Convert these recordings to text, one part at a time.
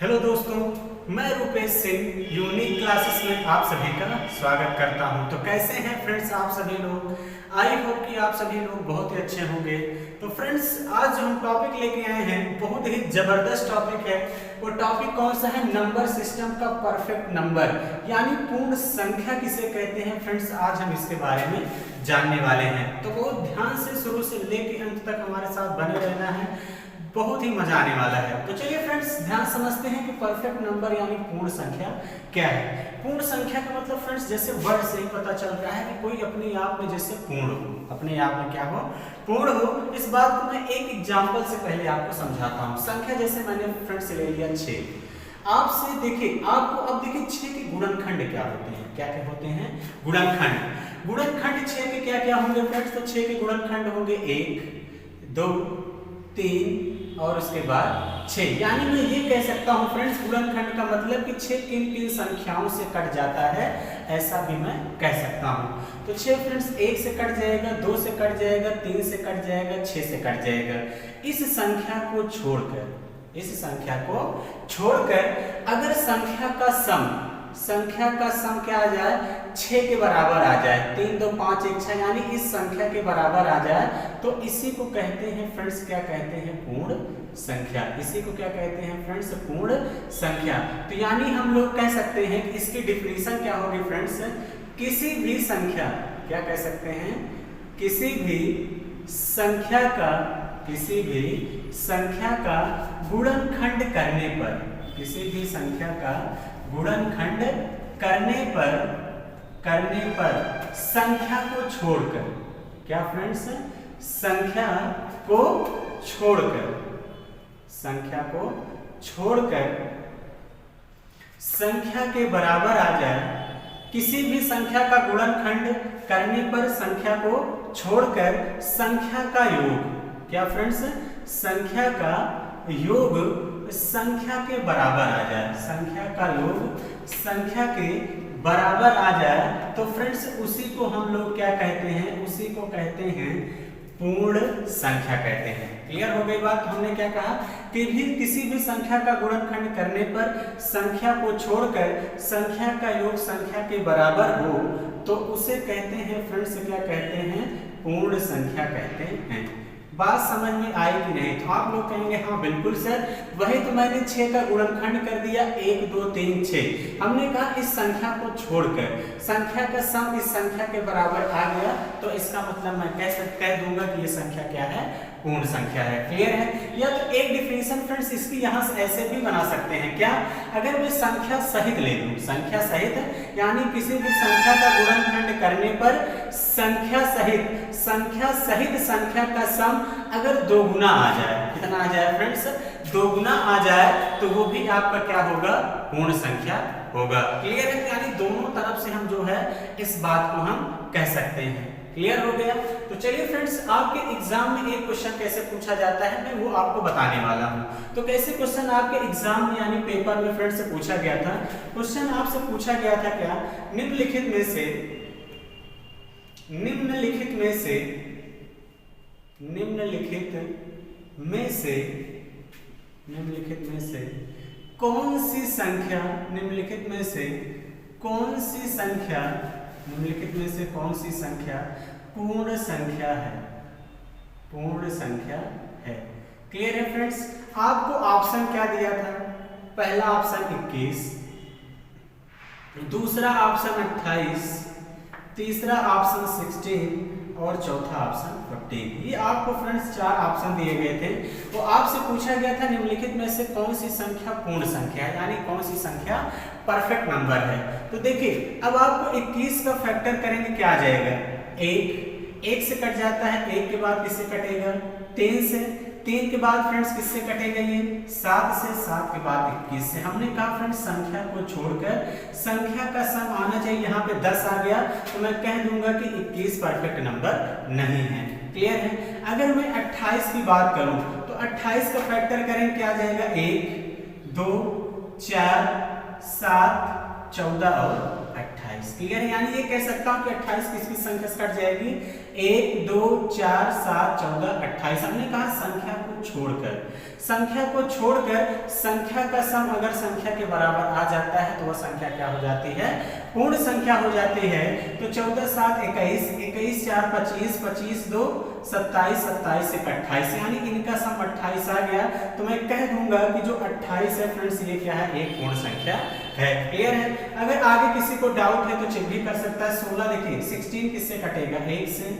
Hello दोस्तों, मैं Rupesh Singh unique classes में आप सभी का स्वागत करता हूं। तो कैसे हैं फ्रेंड्स आप सभी लोग? आई होप कि आप सभी लोग बहुत ही अच्छे होंगे। तो फ्रेंड्स, आज जो हम टॉपिक लेके आए हैं बहुत ही जबरदस्त टॉपिक है। वो टॉपिक कौन सा है? नंबर सिस्टम का परफेक्ट नंबर यानी पूर्ण संख्या किसे कहते हैं। फ्रेंड्स, आज हम इसके बारे में जानने वाले हैं, तो बहुत ध्यान से शुरू से लेके अंत तक हमारे साथ बने रहना है, बहुत ही मजा आने वाला है। तो चलिए फ्रेंड्स, ध्यान समझते हैं कि परफेक्ट नंबर यानी पूर्ण संख्या क्या है। पूर्ण संख्या का मतलब फ्रेंड्स, जैसे वर्ड से ही पता चल रहा है कि कोई अपने आप में जैसे पूर्ण हो, अपने आप में क्या हो? पूर्ण हो। इस बात को मैं एक एग्जांपल से पहले आपको समझाता हूँ। संख्या जैसे मैंने फ्रेंड्स ले लिया 6। आपसे देखिए, आपको अब देखिए 6 के गुणनखंड क्या होते हैं? क्या क्या होते हैं? गुणनखंड। गुणनखंड 6 के क्या क्या होंगे फ्रेंड्स? तो 6 के गुणनखंड होंगे 1, 2, 3 और उसके बाद 6। यानी मैं ये कह सकता हूँ फ्रेंड्स, गुणनखंड का मतलब कि 6 किन किन संख्याओं से कट जाता है, ऐसा भी मैं कह सकता हूँ। तो 6 फ्रेंड्स 1 से कट जाएगा, 2 से कट जाएगा, 3 से कट जाएगा, 6 से कट जाएगा। इस संख्या को छोड़कर अगर संख्या का सम क्या आ जाए? 6 के बराबर आ जाए, 3, 2, 5, 1, 6 यानी इस संख्या के बराबर आ जाए, तो इसी को कहते हैं फ्रेंड्स, क्या कहते हैं? पूर्ण संख्या। इसी को क्या कहते हैं फ्रेंड्स? पूर्ण संख्या। तो यानी हम लोग कह सकते हैं कि इसकी डिफिनीशन क्या होगी फ्रेंड्स? किसी भी संख्या, क्या कह सकते हैं? किसी भी संख्या का गुणनखंड करने पर, किसी भी संख्या का गुणनखंड करने पर संख्या को छोड़कर, क्या फ्रेंड्स? संख्या को छोड़कर संख्या के बराबर आ जाए। किसी भी संख्या का गुणनखंड करने पर संख्या को छोड़कर संख्या का योग, क्या फ्रेंड्स? संख्या का योग संख्या के बराबर आ जाए, संख्या का योग संख्या के बराबर आ जाए, तो फ्रेंड्स उसी को हम लोग क्या कहते हैं? उसी को कहते हैं पूर्ण संख्या कहते हैं। क्लियर हो गई बात? हमने क्या कहा कि किसी भी संख्या का गुणनखंड करने पर संख्या को छोड़कर संख्या का योग संख्या के बराबर हो, तो उसे कहते हैं फ्रेंड्स, क्या कहते हैं? पूर्ण संख्या कहते हैं। बात समझ में आई कि नहीं? तो आप लोग कहेंगे हाँ बिल्कुल सर, वही तो मैंने 6 का गुणनखंड कर दिया, 1, 2, 3, 6। हमने कहा इस संख्या को छोड़कर संख्या का सम इस संख्या के बराबर आ गया, तो इसका मतलब मैं कह दूंगा कि ये संख्या क्या है? पूर्ण संख्या है। क्लियर है? या तो एक डिफिनीशन फ्रेंड्स इसकी यहाँ से ऐसे भी बना सकते हैं। क्या? अगर मैं संख्या सहित ले लूं, संख्या सहित यानी किसी भी संख्या का गुणनखंड करने पर संख्या सहित संख्या का सम अगर दोगुना आ जाए, कितना आ जाए फ्रेंड्स? दोगुना आ जाए, तो वो भी आपका क्या होगा? पूर्ण संख्या होगा। क्लियर है? यानी दोनों तरफ से हम जो है इस बात को हम कह सकते हैं। क्लियर हो गया? तो चलिए फ्रेंड्स, आपके एग्जाम में एक क्वेश्चन कैसे पूछा जाता है, मैं वो आपको बताने वाला हूँ। तो कैसे क्वेश्चन आपके एग्जाम में यानी पेपर में फ्रेंड्स से पूछा गया था? क्वेश्चन आपसे पूछा गया था क्या? निम्नलिखित में से कौन सी संख्या पूर्ण संख्या है? क्लियर है फ्रेंड्स? आपको ऑप्शन क्या दिया था? पहला ऑप्शन 21, दूसरा ऑप्शन 28, तीसरा ऑप्शन 16 और चौथा ऑप्शन 15। ये आपको फ्रेंड्स 4 ऑप्शन दिए गए थे। तो आपसे पूछा गया था निम्नलिखित में से कौन सी संख्या पूर्ण संख्या है, यानी कौन सी संख्या परफेक्ट नंबर है। तो देखिए, अब आपको 21 का फैक्टर करेंगे, क्या आ जाएगा? 1 से कट जाता है, 1 के बाद किससे कटेगा? 3 से, 3 के बाद फ्रेंड्स किससे कटेगा? ये 7 से, 7 के बाद 21 से। हमने कहा फ्रेंड्स संख्या को छोड़कर संख्या का सम आना चाहिए। यहाँ पे 10 आ गया, तो मैं कह दूंगा कि 21 परफेक्ट नंबर नहीं है। क्लियर है? अगर मैं 28 की बात करूं, तो 28 का फैक्टर करें, क्या आ जाएगा? 1, 2, 4, 7, 14 और 28। 28। क्लियर है, यानी ये कह सकता हूं कि 28 किसकी संख्या से कट जाएगी, 1 2 4 7 14 28। हमने कहा संख्या को छोड़कर, संख्या को छोड़कर संख्या का सम अगर संख्या के बराबर आ जाता है तो वह संख्या क्या हो जाती है, पूर्ण संख्या हो जाती है। तो 14 7 21, 21 4 25, 25 2 27, 27 से 28, यानी इनका सम 28 आ गया। तो मैं कह दूंगा कि जो 28 है फ्रेंड्स ये क्या है, एक पूर्ण संख्या है। क्लियर है। अगर आगे किसी को डाउट है तो चेक भी कर सकता है। 16 देखिए 16 किससे कटेगा, 1 से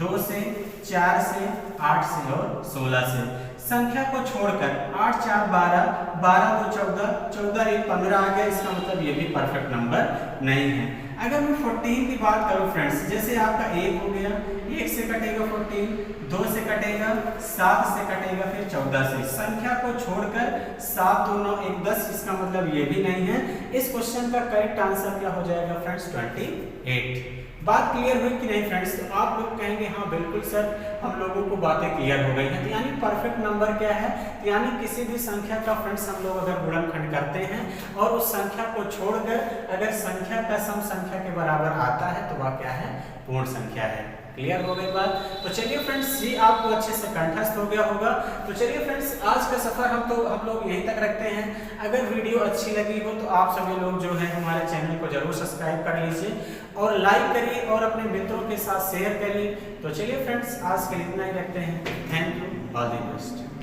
2 से 4 से 8 से और 16 से। संख्या को छोड़कर 8 4 12, 12 2 14, 14 1 15 आ गया, इसका मतलब ये भी परफेक्ट नंबर नहीं है। अगर मैं 14 की बात करूं फ्रेंड्स, जैसे आपका 1 हो गया, 1 से कटेगा 14, 2 से कटेगा 7 से कटेगा फिर 14 से। संख्या को छोड़कर 7 2 9 1 10, इसका मतलब ये भी नहीं है। इस क्वेश्चन का करेक्ट आंसर क्या हो जाएगा फ्रेंड्स, 28। बात क्लियर हुई कि नहीं फ्रेंड्स? तो आप लोग कहेंगे हाँ बिल्कुल सर, हम लोगों को बातें क्लियर हो गई हैं। तो यानी परफेक्ट नंबर क्या है, तो यानी किसी भी संख्या का फ्रेंड्स हम लोग अगर गुणनखंड करते हैं और उस संख्या को छोड़कर अगर संख्या का सम संख्या के बराबर आता है तो वह क्या है, पूर्ण संख्या है। क्लियर हो गई बात? तो चलिए फ्रेंड्स, ये आपको अच्छे से कंठस्थ हो गया होगा। तो चलिए फ्रेंड्स, आज का सफर हम लोग यहीं तक रखते हैं। अगर वीडियो अच्छी लगी हो तो आप सभी लोग जो है हमारे चैनल को जरूर सब्सक्राइब कर लीजिए और लाइक करिए और अपने मित्रों के साथ शेयर करिए। तो चलिए फ्रेंड्स, आज के लिए इतना ही रखते हैं। Thank you, all the best.